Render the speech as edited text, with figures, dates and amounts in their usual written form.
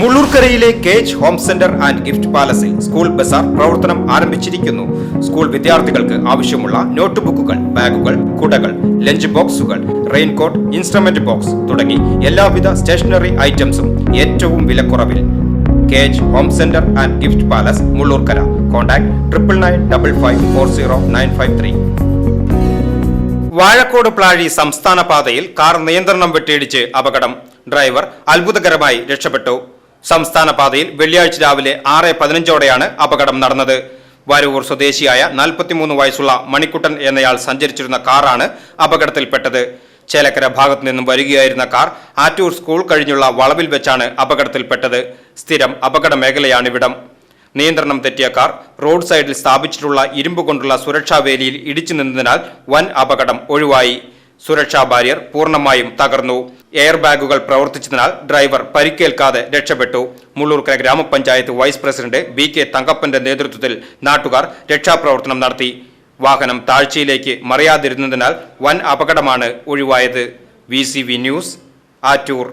മുള്ളൂർക്കരയിലെ cage home centre and gift പാലസിൽ school ബസാർ പ്രവർത്തനം ആരംഭിച്ചിരിക്കുന്നു. സ്കൂൾ വിദ്യാർത്ഥികൾക്ക് ആവശ്യമുള്ള നോട്ട് ബുക്കുകൾ, ബാഗുകൾ, കുടകൾ, ലഞ്ച് ബോക്സുകൾ, റെയിൻകോട്ട്, ഇൻസ്ട്രുമെന്റ് ബോക്സ് തുടങ്ങി എല്ലാവിധ സ്റ്റേഷനറി ഐറ്റംസും ഏറ്റവും വിലക്കുറവിൽ. Cage home centre and gift palace, Mullurkara. Contact 9955540953. Vazhakkode Plazhi സംസ്ഥാന പാതയിൽ കാർ നിയന്ത്രണം വിട്ടിടിച്ച് അപകടം. ഡ്രൈവർ അത്ഭുതകരമായി രക്ഷപ്പെട്ടു. സംസ്ഥാന പാതയിൽ വെള്ളിയാഴ്ച രാവിലെ 6:15 അപകടം നടന്നത്. വരവൂർ സ്വദേശിയായ 43 വയസ്സുള്ള മണിക്കുട്ടൻ എന്നയാൾ സഞ്ചരിച്ചിരുന്ന കാറാണ് അപകടത്തിൽപ്പെട്ടത്. ചേലക്കര ഭാഗത്തു നിന്നും വരികയായിരുന്ന കാർ ആറ്റൂർ സ്കൂൾ കഴിഞ്ഞുള്ള വളവിൽ വെച്ചാണ് അപകടത്തിൽപ്പെട്ടത്. സ്ഥിരം അപകട മേഖലയാണിവിടം. നിയന്ത്രണം തെറ്റിയ കാർ റോഡ് സൈഡിൽ സ്ഥാപിച്ചിട്ടുള്ള ഇരുമ്പ് കൊണ്ടുള്ള സുരക്ഷാ വേലിയിൽ ഇടിച്ചു നിന്നതിനാൽ വൻ അപകടം ഒഴിവായി. സുരക്ഷാ ബാരിയർ പൂർണ്ണമായും തകർന്നു. എയർ ബാഗുകൾ പ്രവർത്തിച്ചതിനാൽ ഡ്രൈവർ പരിക്കേൽക്കാതെ രക്ഷപ്പെട്ടു. മുള്ളൂർക്കര ഗ്രാമപഞ്ചായത്ത് വൈസ് പ്രസിഡന്റ് BK തങ്കപ്പന്റെ നേതൃത്വത്തിൽ നാട്ടുകാർ രക്ഷാപ്രവർത്തനം നടത്തി. വാഹനം താഴ്ചയിലേക്ക് മറിയാതിരുന്നതിനാൽ വൻ അപകടമാണ് ഒഴിവായത്. VCV news, Attoor.